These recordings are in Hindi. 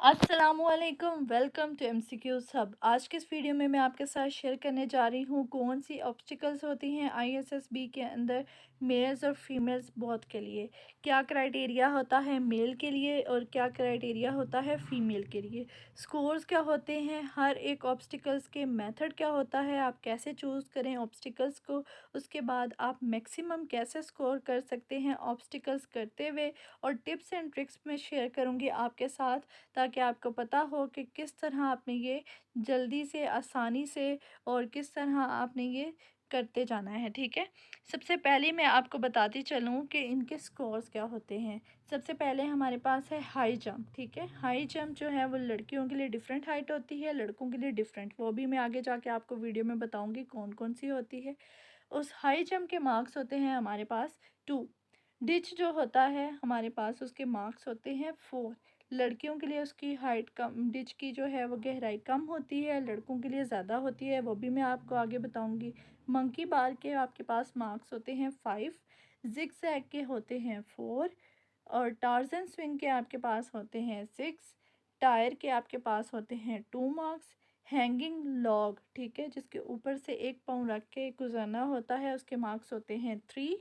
अस्सलामुअलैकुम, वेलकम टू एमसीक्यूज़ हब। आज के इस वीडियो में मैं आपके साथ शेयर करने जा रही हूँ कौन सी ऑब्स्टिकल्स होती हैं आईएसएसबी के अंदर मेल्स और फीमेल्स बोथ के लिए। क्या क्राइटेरिया होता है मेल के लिए और क्या क्राइटेरिया होता है फ़ीमेल के लिए। स्कोर्स क्या होते हैं हर एक ऑब्स्टिकल्स के, मेथड क्या होता है, आप कैसे चूज़ करें ऑब्स्टिकल्स को। उसके बाद आप मैक्सिमम कैसे स्कोर कर सकते हैं ऑब्स्टिकल्स करते हुए, और टिप्स एंड ट्रिक्स मैं शेयर करूँगी आपके साथ, ताकि आपको पता हो कि किस तरह आपने ये जल्दी से, आसानी से और किस तरह आपने ये करते जाना है, ठीक है। सबसे पहले मैं आपको बताती चलूँ कि इनके स्कोर्स क्या होते हैं। सबसे पहले हमारे पास है हाई जंप, ठीक है। हाई जंप जो है वो लड़कियों के लिए डिफरेंट हाइट होती है, लड़कों के लिए डिफरेंट, वो भी मैं आगे जाके आपको वीडियो में बताऊँगी कौन कौन सी होती है। उस हाई जंप के मार्क्स होते हैं हमारे पास 2। डिच जो होता है हमारे पास उसके मार्क्स होते हैं 4। लड़कियों के लिए उसकी हाइट कम, डिच की जो है वो गहराई कम होती है, लड़कों के लिए ज़्यादा होती है, वो भी मैं आपको आगे बताऊंगी। मंकी बार के आपके पास मार्क्स होते हैं 5। जिग जैग के होते हैं 4। और टार्जन स्विंग के आपके पास होते हैं 6। टायर के आपके पास होते हैं 2 मार्क्स। हैंगिंग लॉग, ठीक है, जिसके ऊपर से एक पाँव रख के गुजरना होता है, उसके मार्क्स होते हैं 3।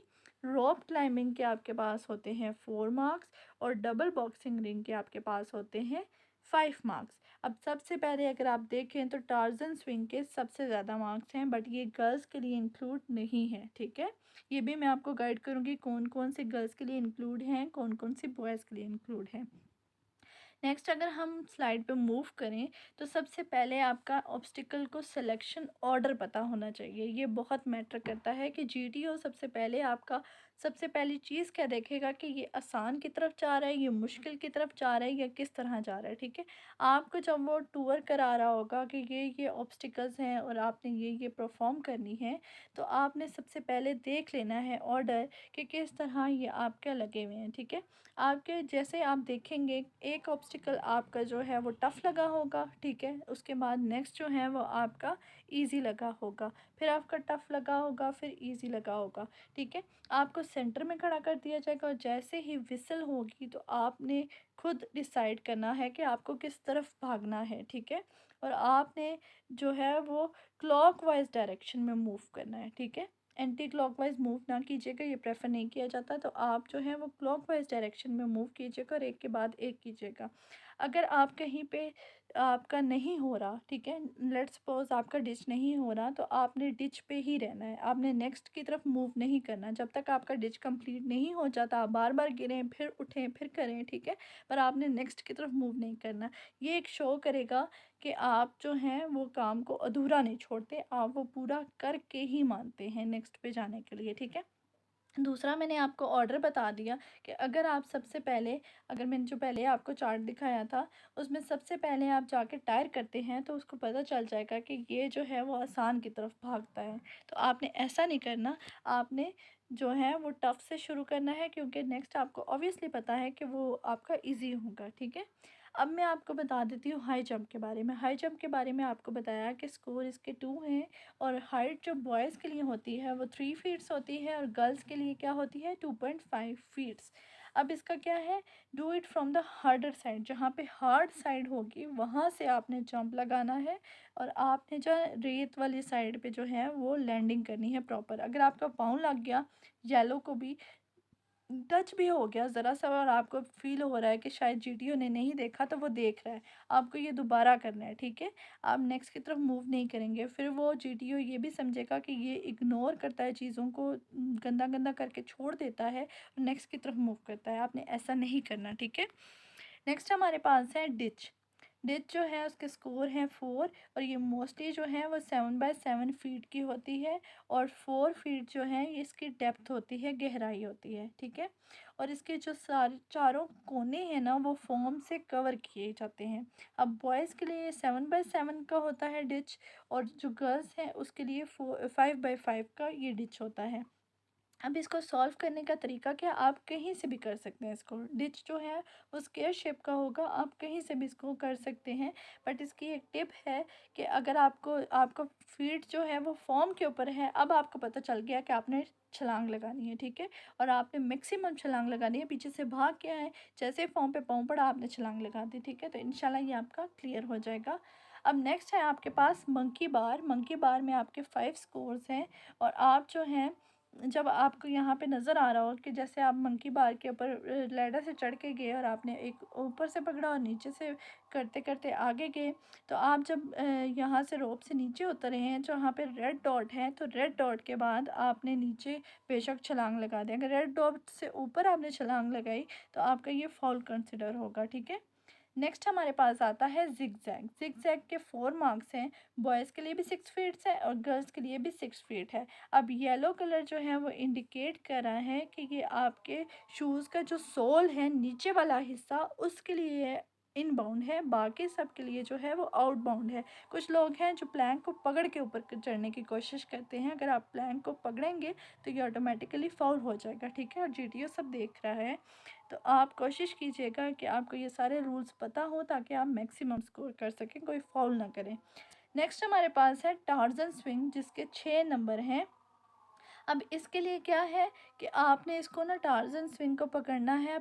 रोप क्लाइंबिंग के आपके पास होते हैं 4 मार्क्स। और डबल बॉक्सिंग रिंग के आपके पास होते हैं 5 मार्क्स। अब सबसे पहले अगर आप देखें तो टार्जन स्विंग के सबसे ज़्यादा मार्क्स हैं, बट ये गर्ल्स के लिए इंक्लूड नहीं है, ठीक है। ये भी मैं आपको गाइड करूँगी कौन कौन से गर्ल्स के लिए इंक्लूड हैं, कौन कौन से बॉयज़ के लिए इंक्लूड हैं। नेक्स्ट अगर हम स्लाइड पे मूव करें तो सबसे पहले आपका ऑब्स्टिकल को सिलेक्शन ऑर्डर पता होना चाहिए। ये बहुत मैटर करता है कि जीटीओ सबसे पहले आपका सबसे पहली चीज़ क्या देखेगा कि ये आसान की तरफ जा रहा है, ये मुश्किल की तरफ जा रहा है, या किस तरह जा रहा है, ठीक है। आपको जब वो टूर करा रहा होगा कि ये ऑब्स्टिकल्स हैं और आपने ये परफॉर्म करनी है, तो आपने सबसे पहले देख लेना है ऑर्डर कि किस तरह ये आपके लगे हुए हैं, ठीक है। आपके जैसे आप देखेंगे एक ऑब्स्टिकल आपका जो है वो टफ़ लगा होगा, ठीक है, उसके बाद नेक्स्ट जो है वो आपका इजी लगा होगा, फिर आपका टफ़ लगा होगा, फिर इजी लगा होगा, ठीक है। आपको सेंटर में खड़ा कर दिया जाएगा और जैसे ही विसल होगी तो आपने खुद डिसाइड करना है कि आपको किस तरफ भागना है, ठीक है। और आपने जो है वो क्लॉकवाइज डायरेक्शन में मूव करना है, ठीक है। एंटी क्लॉकवाइज मूव ना कीजिएगा, ये प्रेफर नहीं किया जाता, तो आप जो है वो क्लॉकवाइज डायरेक्शन में मूव कीजिएगा और एक के बाद एक कीजिएगा। अगर आप कहीं पे आपका नहीं हो रहा, ठीक है, लेट्स सपोज आपका डिच नहीं हो रहा, तो आपने डिच पे ही रहना है, आपने नेक्स्ट की तरफ मूव नहीं करना जब तक आपका डिच कंप्लीट नहीं हो जाता। आप बार बार गिरें फिर उठें फिर करें, ठीक है, पर आपने नेक्स्ट की तरफ मूव नहीं करना। ये एक शो करेगा कि आप जो हैं वो काम को अधूरा नहीं छोड़ते, आप वो पूरा करके ही मानते हैं नेक्स्ट पे जाने के लिए, ठीक है। दूसरा मैंने आपको ऑर्डर बता दिया कि अगर आप सबसे पहले, अगर मैंने जो पहले आपको चार्ट दिखाया था उसमें सबसे पहले आप जाके टायर करते हैं तो उसको पता चल जाएगा कि ये जो है वो आसान की तरफ भागता है। तो आपने ऐसा नहीं करना, आपने जो है वो टफ़ से शुरू करना है, क्योंकि नेक्स्ट आपको ऑब्वियसली पता है कि वो आपका इजी होगा, ठीक है। अब मैं आपको बता देती हूँ हाई जंप के बारे में। हाई जंप के बारे में आपको बताया कि स्कोर इसके 2 हैं, और हाइट जो बॉयज़ के लिए होती है वो 3 फीट्स होती है और गर्ल्स के लिए क्या होती है 2.5 फीट्स। अब इसका क्या है, do it from the harder side, जहाँ पे हार्ड साइड होगी वहाँ से आपने जंप लगाना है, और आपने जो रेत वाली साइड पे जो है वो लैंडिंग करनी है प्रॉपर। अगर आपका पाँव लग गया, येलो को भी टच भी हो गया ज़रा सा, और आपको फ़ील हो रहा है कि शायद जीटीओ ने नहीं देखा तो वो देख रहा है, आपको ये दोबारा करना है, ठीक है। आप नेक्स्ट की तरफ मूव नहीं करेंगे, फिर वो जीटीओ ये भी समझेगा कि ये इग्नोर करता है चीज़ों को, गंदा गंदा करके छोड़ देता है, नेक्स्ट की तरफ मूव करता है। आपने ऐसा नहीं करना, ठीक है। नेक्स्ट हमारे पास है डिच। डिच जो है उसके स्कोर हैं 4, और ये मोस्टली जो है वो 7 बाय 7 फीट की होती है, और 4 फीट जो है इसकी डेप्थ होती है, गहराई होती है, ठीक है। और इसके जो सारे चारों कोने हैं ना वो फोम से कवर किए जाते हैं। अब बॉयज़ के लिए 7 बाय 7 का होता है डिच, और जो गर्ल्स हैं उसके लिए 5 बाय 5 का ये डिच होता है। अब इसको सॉल्व करने का तरीका क्या, आप कहीं से भी कर सकते हैं इसको। डिच जो है वो स्क्वायर शेप का होगा, आप कहीं से भी इसको कर सकते हैं। बट इसकी एक टिप है कि अगर आपको फीट जो है वो फॉर्म के ऊपर है, अब आपको पता चल गया कि आपने छलांग लगानी है, ठीक है। और आपने मैक्सिमम छलांग लगानी है, पीछे से भाग के आए, जैसे फॉर्म पे पाँव पड़ा आपने छलांग लगा दी, ठीक है। तो इंशाल्लाह ये आपका क्लियर हो जाएगा। अब नेक्स्ट है आपके पास मंकी बार। मंकी बार में आपके 5 स्कोर्स हैं। और आप जो हैं, जब आपको यहाँ पे नज़र आ रहा हो कि जैसे आप मंकी बार के ऊपर लैडर से चढ़ के गए और आपने एक ऊपर से पकड़ा और नीचे से करते करते आगे गए, तो आप जब यहाँ से रोप से नीचे उतरे हैं, जहाँ पे रेड डॉट है, तो रेड डॉट के बाद आपने नीचे बेशक छलांग लगा दें। अगर रेड डॉट से ऊपर आपने छलांग लगाई तो आपका ये फॉल कंसिडर होगा, ठीक है। नेक्स्ट हमारे पास आता है जिग जैग। जिग जैग के 4 मार्क्स हैं। बॉयज़ के लिए भी 6 फीट्स है और गर्ल्स के लिए भी 6 फीट है। अब येलो कलर जो है वो इंडिकेट कर रहा है कि ये आपके शूज़ का जो सोल है, नीचे वाला हिस्सा, उसके लिए इनबाउंड है, बाकी सब के लिए जो है वो आउटबाउंड है। कुछ लोग हैं जो प्लैंक को पकड़ के ऊपर चढ़ने की कोशिश करते हैं। अगर आप प्लैंक को पकड़ेंगे तो ये ऑटोमेटिकली फाउल हो जाएगा, ठीक है। और जीटीओ सब देख रहा है, तो आप कोशिश कीजिएगा कि आपको ये सारे रूल्स पता हो ताकि आप मैक्सिमम स्कोर कर सकें, कोई फाउल ना करें। नेक्स्ट हमारे पास है टार्जन स्विंग, जिसके 6 नंबर हैं। अब इसके लिए क्या है कि आपने इसको ना टार्जन स्विंग को पकड़ना है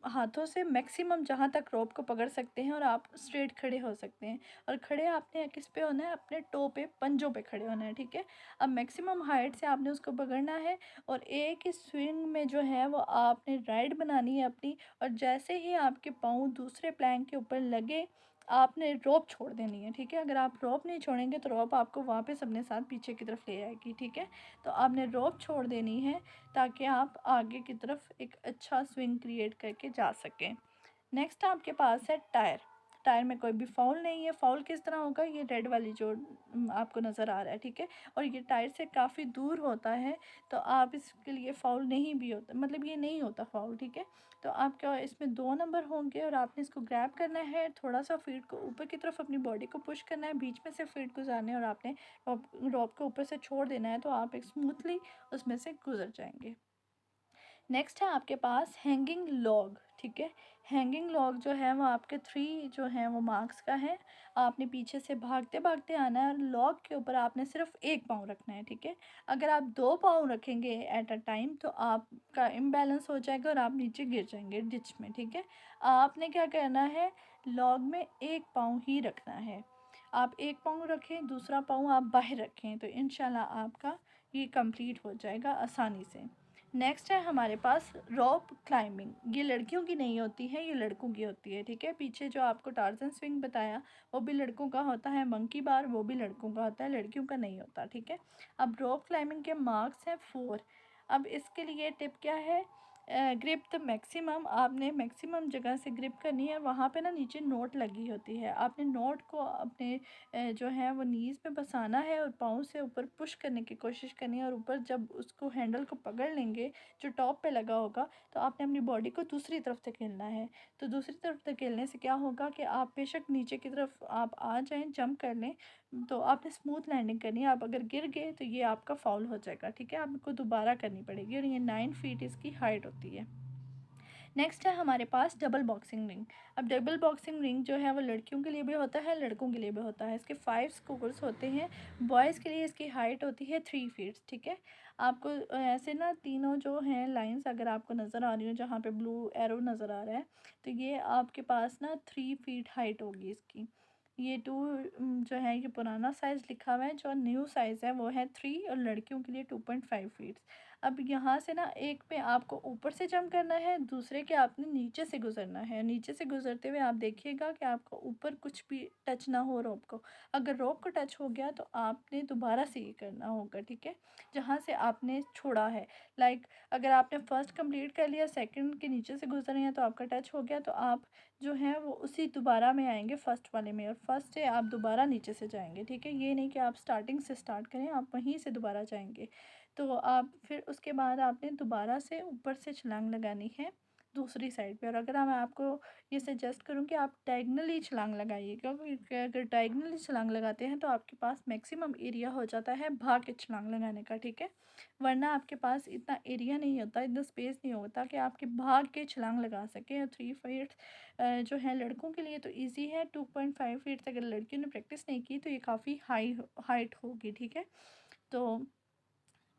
हाथों से मैक्सिमम जहाँ तक रोप को पकड़ सकते हैं, और आप स्ट्रेट खड़े हो सकते हैं। और खड़े आपने किस पे होना है, अपने टो पे, पंजों पे खड़े होना है, ठीक है। अब मैक्सिमम हाइट से आपने उसको पकड़ना है और एक ही स्विंग में जो है वो आपने राइड बनानी है अपनी। और जैसे ही आपके पाँव दूसरे प्लैंक के ऊपर लगे, आपने रोप छोड़ देनी है, ठीक है। अगर आप रोप नहीं छोड़ेंगे तो रोप आपको वापस अपने साथ पीछे की तरफ ले आएगी, ठीक है। तो आपने रोप छोड़ देनी है ताकि आप आगे की तरफ एक अच्छा स्विंग क्रिएट करके जा सकें। नेक्स्ट आपके पास है टायर। टायर में कोई भी फाउल नहीं है। फाउल किस तरह होगा, ये रेड वाली जो आपको नज़र आ रहा है, ठीक है। और ये टायर से काफ़ी दूर होता है, तो आप इसके लिए फाउल नहीं भी होता, मतलब ये नहीं होता फाउल, ठीक है। तो आपका इसमें 2 नंबर होंगे और आपने इसको ग्रैब करना है, थोड़ा सा फीट को ऊपर की तरफ अपनी बॉडी को पुश करना है, बीच में से फीट गुजारने और आपने रॉप को ऊपर से छोड़ देना है, तो आप एक स्मूथली उसमें से गुजर जाएंगे। नेक्स्ट है आपके पास हैंगिंग लॉग, ठीक है। हैंगिंग लॉग जो है वो आपके 3 जो हैं वो मार्क्स का है। आपने पीछे से भागते भागते आना है और लॉग के ऊपर आपने सिर्फ एक पाँव रखना है, ठीक है। अगर आप 2 पाँव रखेंगे एट अ टाइम तो आपका इम्बैलेंस हो जाएगा और आप नीचे गिर जाएंगे डिच में, ठीक है। आपने क्या करना है, लॉग में एक पाँव ही रखना है। आप एक पाँव रखें, दूसरा पाँव आप बाहर रखें, तो इंशाल्लाह आपका ये कंप्लीट हो जाएगा आसानी से। नेक्स्ट है हमारे पास रॉप क्लाइंबिंग। ये लड़कियों की नहीं होती है, ये लड़कों की होती है, ठीक है। पीछे जो आपको टार्जन स्विंग बताया वो भी लड़कों का होता है, मंकी बार वो भी लड़कों का होता है, लड़कियों का नहीं होता, ठीक है। अब रॉप क्लाइंबिंग के मार्क्स हैं 4। अब इसके लिए टिप क्या है, ग्रिप द मैक्सिमम, आपने मैक्सिमम जगह से ग्रिप करनी है। वहाँ पे ना नीचे नोट लगी होती है, आपने नोट को अपने जो है वो नीज़ पे बसाना है और पाँव से ऊपर पुश करने की कोशिश करनी है। और ऊपर जब उसको हैंडल को पकड़ लेंगे जो टॉप पे लगा होगा, तो आपने अपनी बॉडी को दूसरी तरफ धकेलना है। तो दूसरी तरफ धकेलने से क्या होगा कि आप बेशक नीचे की तरफ आप आ जाएं, जंप कर लें, तो आपने स्मूथ लैंडिंग करनी है। आप अगर गिर गए तो ये आपका फाउल हो जाएगा, ठीक है। आपको दोबारा करनी पड़ेगी और ये 9 फीट इसकी हाइट होती है। नेक्स्ट है हमारे पास डबल बॉक्सिंग रिंग। अब डबल बॉक्सिंग रिंग जो है वो लड़कियों के लिए भी होता है, लड़कों के लिए भी होता है। इसके 5 स्कोर्स होते हैं। बॉयज़ के लिए इसकी हाइट होती है 3 फीट्स, ठीक है। आपको ऐसे ना तीनों जो हैं लाइंस अगर आपको नज़र आ रही हो, जहाँ पे ब्लू एरो नज़र आ रहा है, तो ये आपके पास ना 3 फीट हाइट होगी इसकी। ये 2 जो है ये पुराना साइज़ लिखा हुआ है, जो न्यू साइज़ है वो है 3 और लड़कियों के लिए 2.5 फीट्स। अब यहाँ से ना एक पे आपको ऊपर से जंप करना है, दूसरे के आपने नीचे से गुजरना है। नीचे से गुजरते हुए आप देखिएगा कि आपको ऊपर कुछ भी टच ना हो रोप को। अगर रोप को टच हो गया तो आपने दोबारा से ये करना होगा, ठीक है, जहाँ से आपने छोड़ा है। लाइक अगर आपने फर्स्ट कंप्लीट कर लिया, सेकंड के नीचे से गुजरे हैं तो आपका टच हो गया, तो आप जो है वो उसी दोबारा में आएंगे फर्स्ट वाले में, और फर्स्ट से आप दोबारा नीचे से जाएंगे, ठीक है। ये नहीं कि आप स्टार्टिंग से स्टार्ट करें, आप वहीं से दोबारा जाएंगे। तो आप फिर उसके बाद आपने दोबारा से ऊपर से छलांग लगानी है, दूसरी साइड पे। और अगर मैं आपको ये सजेस्ट करूँ कि आप डायगनली छलांग लगाइए, क्योंकि अगर डायगनली छलांग लगाते हैं तो आपके पास मैक्सिमम एरिया हो जाता है भाग के छलांग लगाने का, ठीक है। वरना आपके पास इतना एरिया नहीं होता, इतना स्पेस नहीं होता कि आपके भाग के छलांग लगा सकें। और 3 फीट जो है लड़कों के लिए तो ईजी है, 2.5 फीट से अगर लड़कियों ने प्रैक्टिस नहीं की तो ये काफ़ी हाइट होगी, ठीक है। तो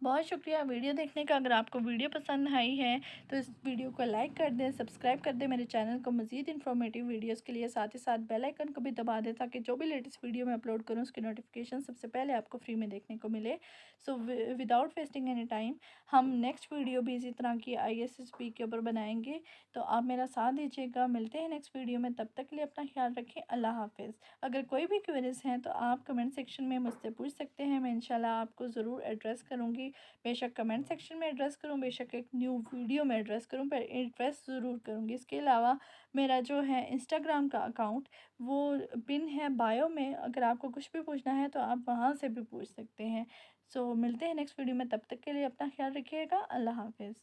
बहुत शुक्रिया वीडियो देखने का। अगर आपको वीडियो पसंद आई है तो इस वीडियो को लाइक कर दें, सब्सक्राइब कर दें मेरे चैनल को मज़ीद इन्फॉर्मेटिव वीडियोस के लिए। साथ ही साथ बेल आइकन को भी दबा दें ताकि जो भी लेटेस्ट वीडियो मैं अपलोड करूं उसकी नोटिफिकेशन सबसे पहले आपको फ्री में देखने को मिले। So without wasting any time हम नेक्स्ट वीडियो भी इसी तरह की ISSB के ऊपर बनाएंगे। तो आप मेरा साथ दीजिएगा। मिलते हैं नेक्स्ट वीडियो में, तब तक के लिए अपना ख्याल रखें। अल्लाह हाफिज़। अगर कोई भी क्वेरीज हैं तो आप कमेंट सेक्शन में मुझसे पूछ सकते हैं, मैं इंशाल्लाह आपको ज़रूर एड्रेस करूँगी। बेशक कमेंट सेक्शन में एड्रेस करूँ, बेशक एक न्यू वीडियो में एड्रेस करूँ, पर एड्रेस ज़रूर करूँगी। इसके अलावा मेरा जो है इंस्टाग्राम का अकाउंट वो पिन है बायो में, अगर आपको कुछ भी पूछना है तो आप वहाँ से भी पूछ सकते हैं। सो मिलते हैं नेक्स्ट वीडियो में, तब तक के लिए अपना ख्याल रखिएगा। अल्लाह हाफिज़।